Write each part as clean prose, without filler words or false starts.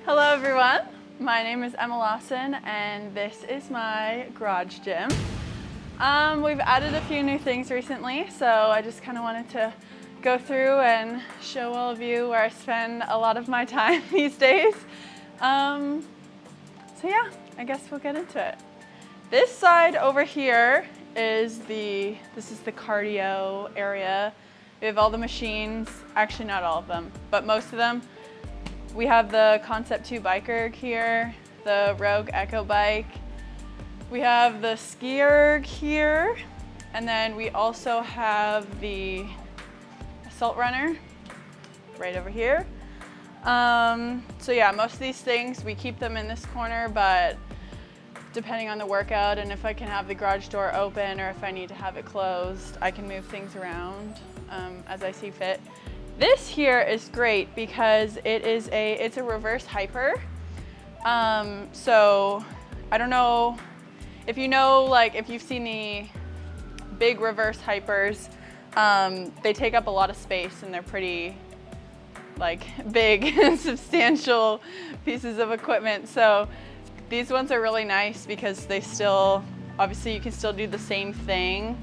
Hello everyone, my name is Emma Lawson and this is my garage gym. We've added a few new things recently, so I just kind of wanted to go through and show all of you where I spend a lot of my time these days. So yeah, I guess we'll get into it. This side over here is this is the cardio area. We have all the machines, actually not all of them, but most of them. We have the Concept 2 bike erg here, the Rogue Echo bike. We have the ski erg here, and then we also have the Assault Runner right over here. So yeah, most of these things, we keep them in this corner, but depending on the workout and if I can have the garage door open or if I need to have it closed, I can move things around as I see fit. This here is great because it's a reverse hyper. So I don't know if you know, like if you've seen the big reverse hypers, they take up a lot of space and they're pretty like big and substantial pieces of equipment. So these ones are really nice because they still, obviously you can still do the same thing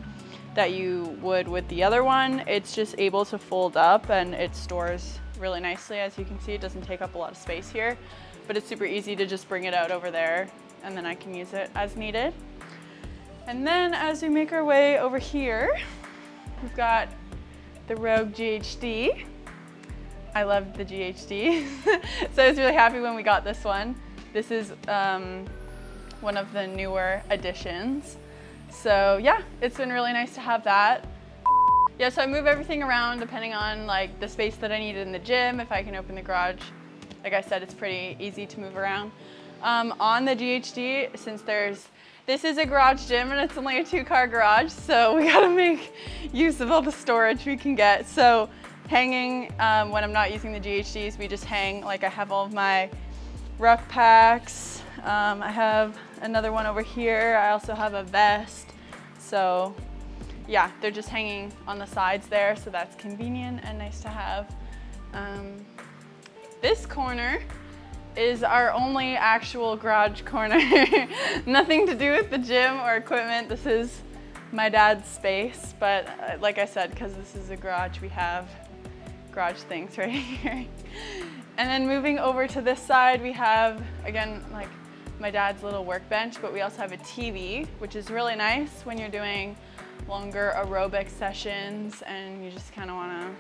that you would with the other one. It's just able to fold up and it stores really nicely. As you can see, it doesn't take up a lot of space here, but it's super easy to just bring it out over there and then I can use it as needed. And then as we make our way over here, we've got the Rogue GHD. I love the GHD. So I was really happy when we got this one. This is one of the newer additions. So yeah, it's been really nice to have that. Yeah, so I move everything around depending on like the space that I need in the gym. If I can open the garage, like I said, it's pretty easy to move around. On the GHD, since this is a garage gym and it's only a 2-car garage, so we gotta make use of all the storage we can get. So hanging, when I'm not using the GHDs, we just hang, like I have all of my ruck packs. I have another one over here. I also have a vest. So yeah, they're just hanging on the sides there, so that's convenient and nice to have. This corner is our only actual garage corner. Nothing to do with the gym or equipment. This is my dad's space, but like I said, because this is a garage, we have garage things right here. And then moving over to this side, we have, again, like my dad's little workbench, but we also have a TV, which is really nice when you're doing longer aerobic sessions and you just kind of want to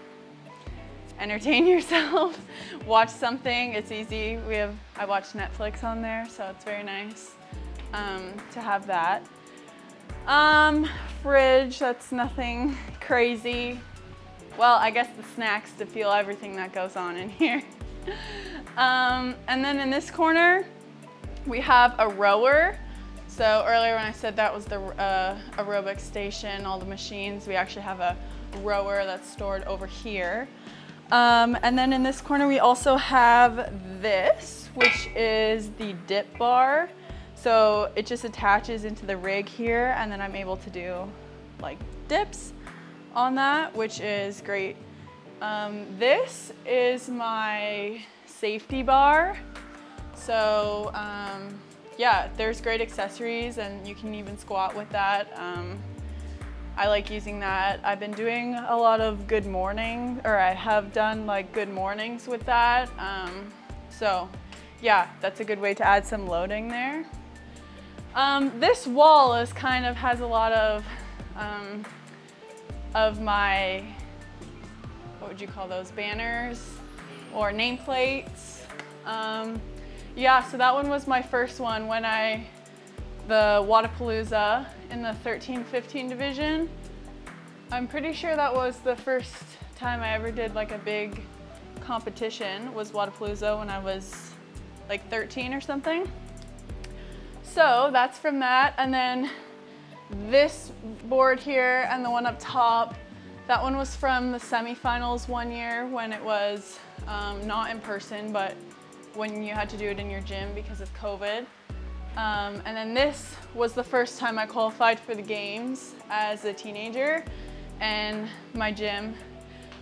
entertain yourself, watch something. It's easy. I watch Netflix on there, so it's very nice to have that. Fridge, that's nothing crazy. Well, I guess the snacks to fuel everything that goes on in here. And then in this corner, we have a rower. So earlier when I said that was the aerobic station, all the machines, we actually have a rower that's stored over here. And then in this corner, we also have this, which is the dip bar. So it just attaches into the rig here, and then I'm able to do like dips on that, which is great. This is my safety bar. So yeah, there's great accessories and you can even squat with that. I like using that. I've been doing a lot of good morning, or I have done like good mornings with that. So yeah, that's a good way to add some loading there. This wall is has a lot of my, what would you call those, banners or nameplates. Yeah, so that one was my first one when the Wodapalooza in the 13-15 division. I'm pretty sure that was the first time I ever did like a big competition, was Wodapalooza when I was like 13 or something. So that's from that. And then this board here and the one up top, that one was from the semifinals one year when it was not in person, but when you had to do it in your gym because of COVID. And then this was the first time I qualified for the games as a teenager, and my gym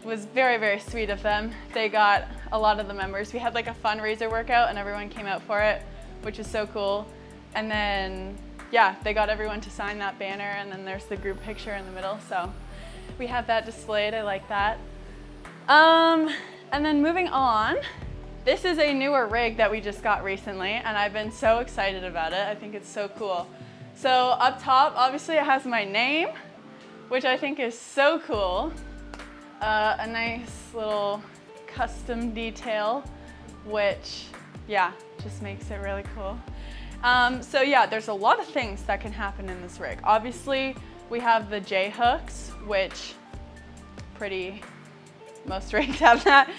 was very, very sweet of them. They got a lot of the members. We had like a fundraiser workout and everyone came out for it, which is so cool. And then, yeah, they got everyone to sign that banner, and then there's the group picture in the middle. So we have that displayed. I like that. And then moving on, this is a newer rig that we just got recently, and I've been so excited about it. I think it's so cool. So up top, obviously it has my name, which I think is so cool. A nice little custom detail, which, yeah, just makes it really cool. So yeah, there's a lot of things that can happen in this rig. Obviously, we have the J hooks, which most rigs have that.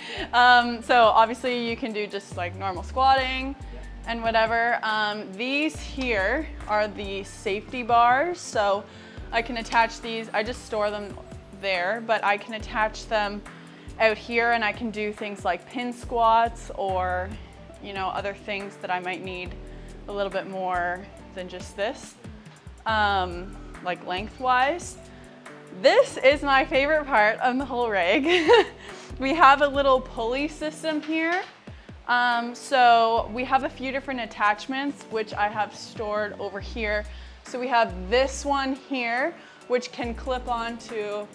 So obviously you can do just like normal squatting and whatever. These here are the safety bars. So I can attach these, I just store them there, but I can attach them out here and I can do things like pin squats or, you know, other things that I might need a little bit more than just this, like lengthwise. This is my favorite part of the whole rig. We have a little pulley system here. So we have a few different attachments, which I have stored over here. So we have this one here, which can clip onto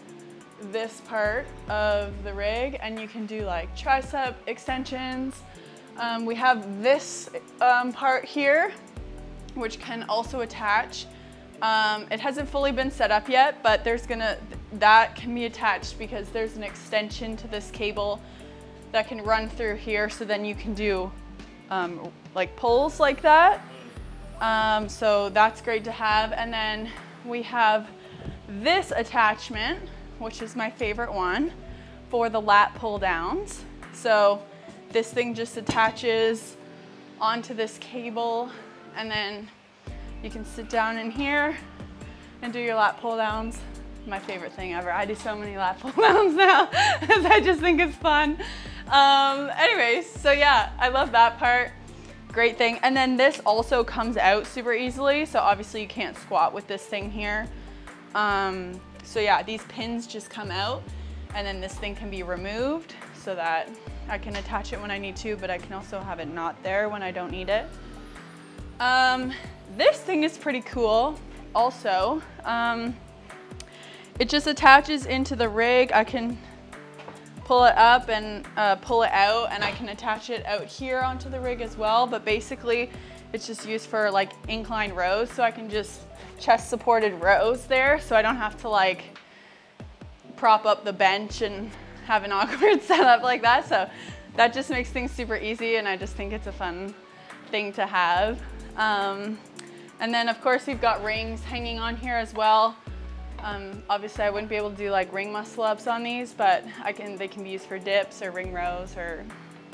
this part of the rig, and you can do like tricep extensions. We have this part here, which can also attach. It hasn't fully been set up yet, but that can be attached because there's an extension to this cable that can run through here, so then you can do like pulls like that. So that's great to have. And then we have this attachment, which is my favorite one, for the lat pull downs. So this thing just attaches onto this cable, and then you can sit down in here and do your lat pull downs. My favorite thing ever. I do so many lat pull downs now because I just think it's fun. Anyways, so yeah, I love that part. Great thing. And then this also comes out super easily. So obviously you can't squat with this thing here. So yeah, these pins just come out, and then this thing can be removed so that I can attach it when I need to, but I can also have it not there when I don't need it. This thing is pretty cool also. It just attaches into the rig. I can pull it up and pull it out, and I can attach it out here onto the rig as well. But basically it's just used for like incline rows, so I can just chest supported rows there, so I don't have to like prop up the bench and have an awkward setup like that. So that just makes things super easy, and I just think it's a fun thing to have. And then of course we've got rings hanging on here as well. Obviously I wouldn't be able to do like ring muscle ups on these, but they can be used for dips or ring rows or,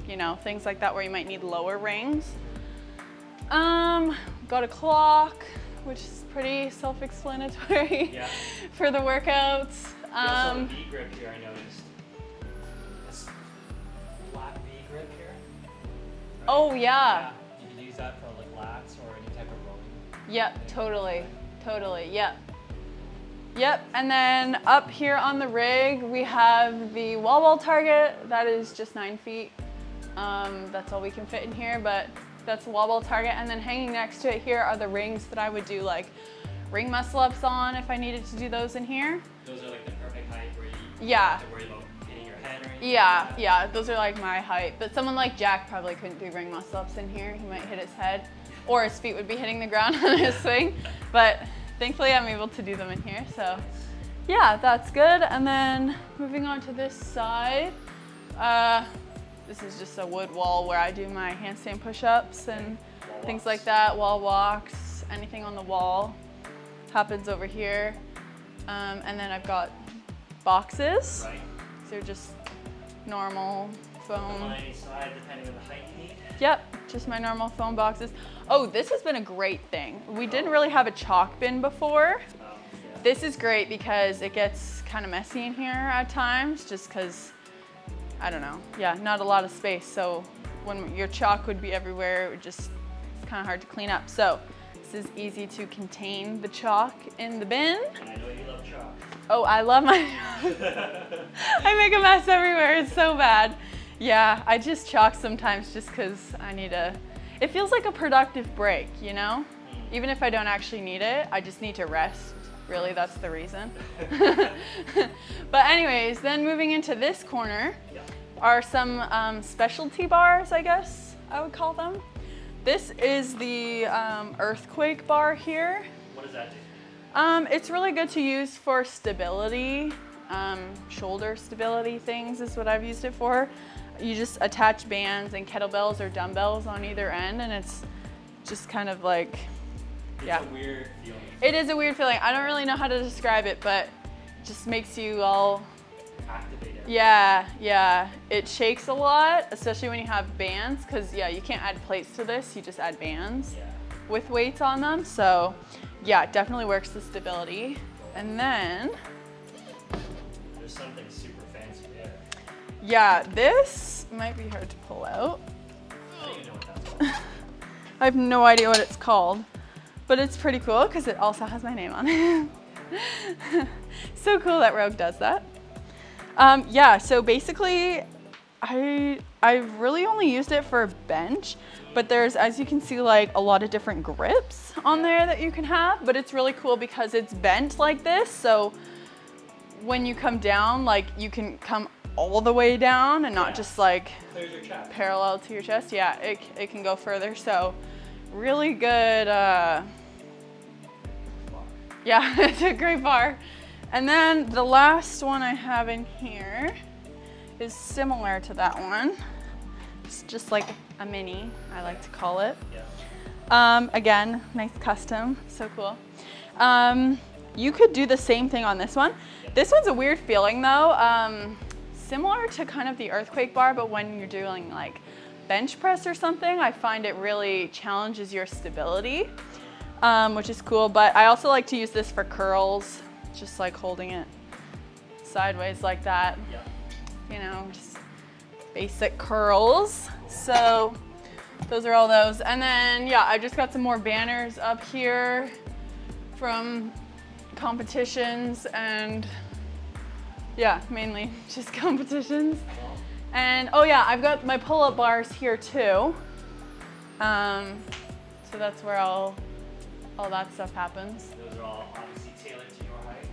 you know, things like that where you might need lower rings. Got a clock, which is pretty self-explanatory for the workouts. You also have a V grip here, I noticed. This flat V grip here. Right? Oh yeah. You can use that for like lats or any type of rowing. Yep, totally, yep. Yep, and then up here on the rig, we have the wall target. That is just 9 feet. That's all we can fit in here, but that's the wall target. And then hanging next to it here are the rings that I would do like ring muscle ups on if I needed to do those in here. Those are like the perfect height where you don't yeah. have to worry about hitting your head or anything. Yeah, like yeah, those are like my height. But someone like Jack probably couldn't do ring muscle ups in here. He might hit his head, or his feet would be hitting the ground on his swing. But thankfully I'm able to do them in here, so yeah, that's good. And then moving on to this side, this is just a wood wall where I do my handstand push-ups and things like that, wall walks, anything on the wall happens over here. And then I've got boxes. Right. So just normal foam. On any side, depending on the height you need. Yep, just my normal foam boxes. Oh, this has been a great thing. We didn't really have a chalk bin before. This is great because it gets kind of messy in here at times, just because, I don't know, yeah, not a lot of space. So when your chalk would be everywhere, it's kind of hard to clean up. So this is easy to contain the chalk in the bin. And I know you love chalk. Oh, I love my I make a mess everywhere. It's so bad. Yeah, I just chalk sometimes just because I need it feels like a productive break, you know? Even if I don't actually need it, I just need to rest. Really, that's the reason. But anyways, then moving into this corner are some specialty bars, I guess I would call them. This is the earthquake bar here. What does that do? It's really good to use for stability, shoulder stability things is what I've used it for. You just attach bands and kettlebells or dumbbells on either end, and it's just kind of like, yeah. It's a weird feeling. It is a weird feeling. I don't really know how to describe it, but it just makes you all Activated. Yeah, yeah. It shakes a lot, especially when you have bands, because yeah, you can't add plates to this, you just add bands with weights on them. So yeah, it definitely works the stability. And then there's something super fancy there. Yeah, this might be hard to pull out. I don't even know what that's called. I have no idea what it's called, but it's pretty cool because it also has my name on it. So cool that Rogue does that. Yeah, so basically I really only used it for bench, but there's, as you can see, like a lot of different grips on there that you can have, but it's really cool because it's bent like this. So when you come down, like you can come all the way down and not just like Clears your chest. Parallel to your chest. Yeah, it can go further. So really good, yeah, it's a great bar. And then the last one I have in here is similar to that one. It's just like a mini, I like to call it. Yeah. Again, nice custom, so cool. You could do the same thing on this one. This one's a weird feeling though. Similar to kind of the earthquake bar, but when you're doing like bench press or something, I find it really challenges your stability, which is cool. But I also like to use this for curls, just like holding it sideways like that. Yeah. You know, just basic curls. So those are all those. And then, yeah, I just got some more banners up here from competitions and yeah, mainly just competitions. And oh yeah, I've got my pull-up bars here too. So that's where all that stuff happens. Those are all obviously tailored to your height.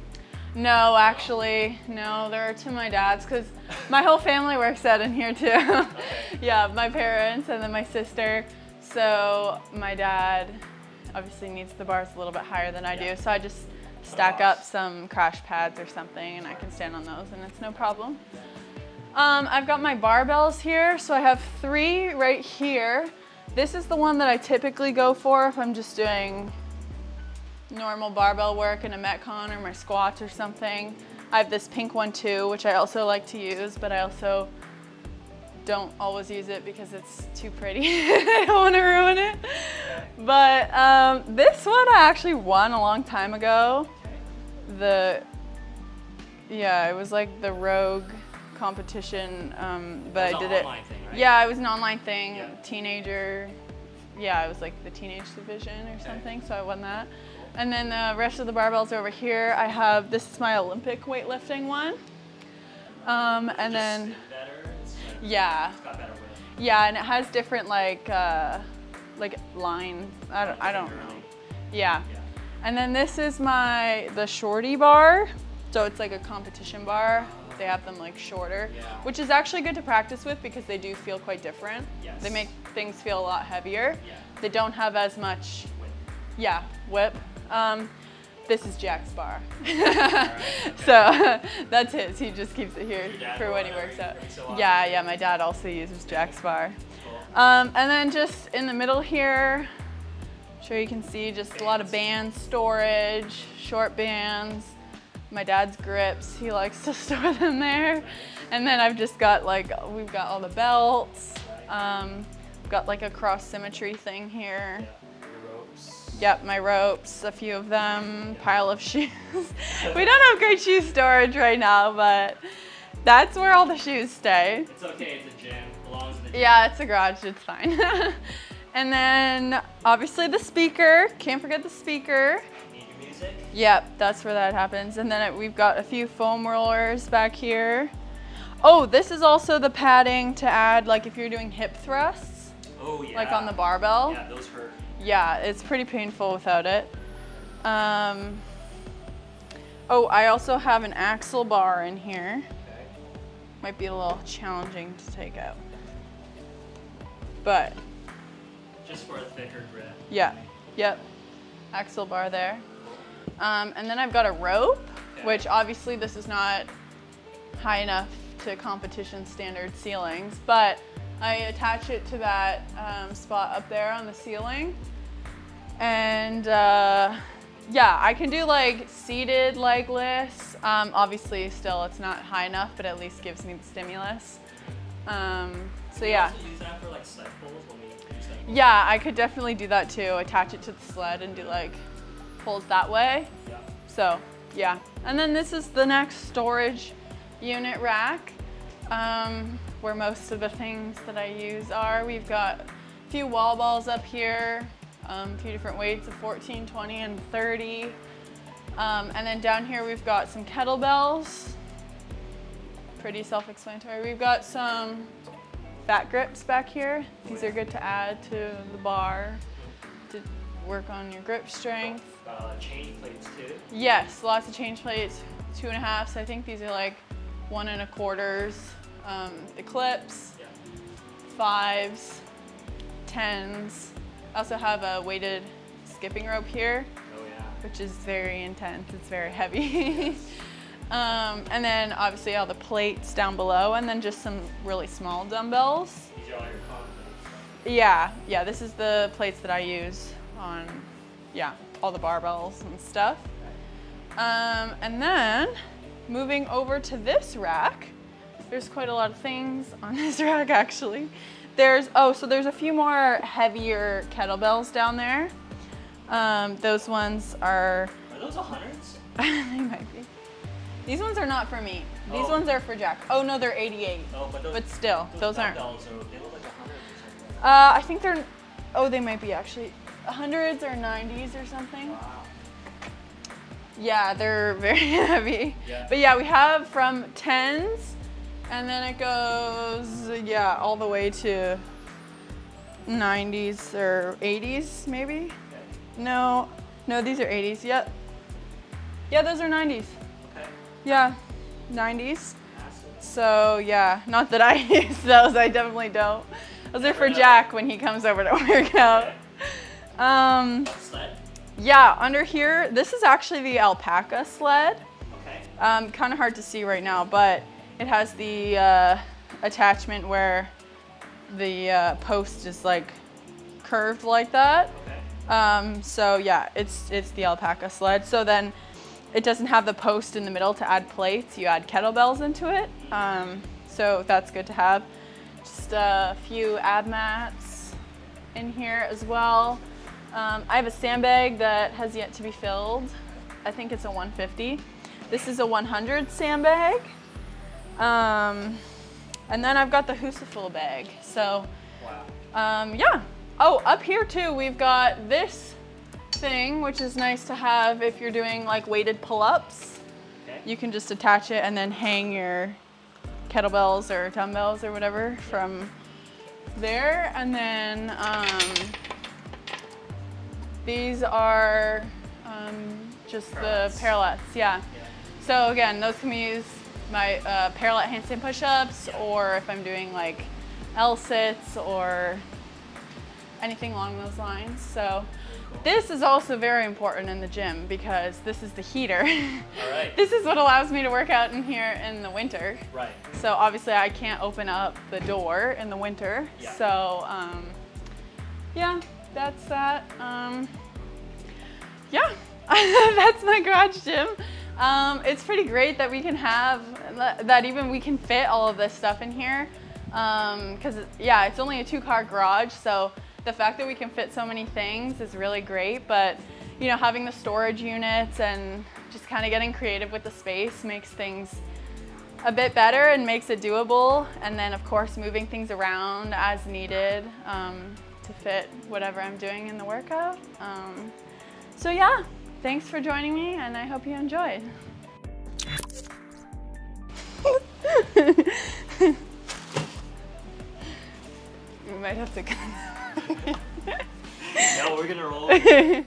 No, actually, no, they're to my dad's because my whole family works out in here too. Okay. Yeah, my parents and then my sister. So my dad obviously needs the bars a little bit higher than I do. So I just stack up some crash pads or something and I can stand on those and it's no problem. I've got my barbells here. So I have 3 right here. This is the one that I typically go for if I'm just doing normal barbell work in a Metcon or my squats or something. I have this pink one too, which I also like to use, but I also don't always use it because it's too pretty. I don't want to ruin it. But this one I actually won a long time ago. Yeah, it was like the Rogue competition, but I did it. Online thing, right? Yeah, it was an online thing, Yeah. teenager. Yeah, it was like the teenage division or something, so I won that. And then the rest of the barbells over here, I have, this is my Olympic weightlifting one. And then, yeah. It's got better width. Yeah, and it has different like lines. I don't know. Yeah. And then this is the shorty bar. So it's like a competition bar. They have them like shorter, which is actually good to practice with because they do feel quite different. Yes. They make things feel a lot heavier. Yeah. They don't have as much, whip. This is Jack's bar. So that's his. He just keeps it here for when he works out. Yeah, my dad also uses Jack's bar. And then just in the middle here, I'm sure you can see just a lot of band storage, short bands. My dad's grips, he likes to store them there. And then I've just got we've got all the belts. We've got like a cross symmetry thing here. Yep, my ropes, a few of them, pile of shoes. We don't have great shoe storage right now, but that's where all the shoes stay. It's okay, it's a gym, belongs in the gym. Yeah, it's a garage, it's fine. And then obviously the speaker, can't forget the speaker. Need your music? Yep, that's where that happens. And then we've got a few foam rollers back here. Oh, this is also the padding to add, like if you're doing hip thrusts. Oh yeah. Like on the barbell. Yeah, those hurt. Yeah, it's pretty painful without it. Oh, I also have an axle bar in here. Okay. Might be a little challenging to take out. But. Just for a thicker grip. Yeah, yep. Axle bar there. And then I've got a rope, which obviously this is not high enough to competition standard ceilings, but I attach it to that spot up there on the ceiling. And yeah, I can do like seated leg lifts. Obviously still it's not high enough, but at least gives me the stimulus. So yeah. Can you also use that for like sled pulls when we do sled pulls? Yeah, I could definitely do that too. Attach it to the sled and do like pulls that way. Yeah. So yeah. And then this is the next storage unit rack, where most of the things that I use are. We've got a few wall balls up here, a few different weights of 14, 20, and 30. And then down here we've got some kettlebells. Pretty self-explanatory. We've got some back grips back here. These are good to add to the bar to work on your grip strength. Chain plates too? Yes, lots of change plates, 2.5s. I think these are like 1 1/4s. Eclipse, 5s, 10s. I also have a weighted skipping rope here, which is very intense. It's very heavy. And then obviously all the plates down below, and then just some really small dumbbells. These are all your comp plates. Yeah, this is the plates that I use on, all the barbells and stuff. And then moving over to this rack, there's quite a lot of things on this rack actually. So there's a few more heavier kettlebells down there. Those ones are those 100s? They might be. These ones are not for me. These ones are for Jack. Oh no, they're 88. Oh, but still, those aren't. They look like 100s or something. I think they might be actually 100s or 90s or something. Wow. Yeah, they're very heavy. Yeah. But yeah, we have from 10s, and then it goes, all the way to 90s or 80s maybe. Okay. No, these are 80s. Yep. Yeah, those are 90s. Okay. Yeah, 90s. So yeah, not that I use those, I definitely don't. Those are for Jack when he comes over to work out. Sled? Yeah, under here, this is actually the alpaca sled. Okay. Kind of hard to see right now, but it has the attachment where the post is like curved like that. Okay. So yeah, it's the alpaca sled. So then it doesn't have the post in the middle to add plates. You add kettlebells into it. So that's good to have. Just a few ab mats in here as well. I have a sandbag that has yet to be filled. I think it's a 150. This is a 100 sandbag. And then I've got the Husaful bag. So, yeah. Oh, up here too, we've got this thing, which is nice to have if you're doing like weighted pull-ups. Okay. You can just attach it and then hang your kettlebells or dumbbells or whatever from there. And then these are just the parallettes, yeah. So again, those can be used my parallel handstand push-ups, or if I'm doing like L-sits or anything along those lines. So this is also very important in the gym because this is the heater. All right. This is what allows me to work out in here in the winter. Right. So obviously I can't open up the door in the winter. Yeah. So yeah, that's that. Yeah, that's my garage gym. It's pretty great that we can have, that even we can fit all of this stuff in here. Because yeah, it's only a 2-car garage, so the fact that we can fit so many things is really great. But you know, having the storage units and just kind of getting creative with the space makes things a bit better and makes it doable. And then of course moving things around as needed to fit whatever I'm doing in the workout. So yeah, thanks for joining me, and I hope you enjoyed. We might have to cut. No, we're gonna roll.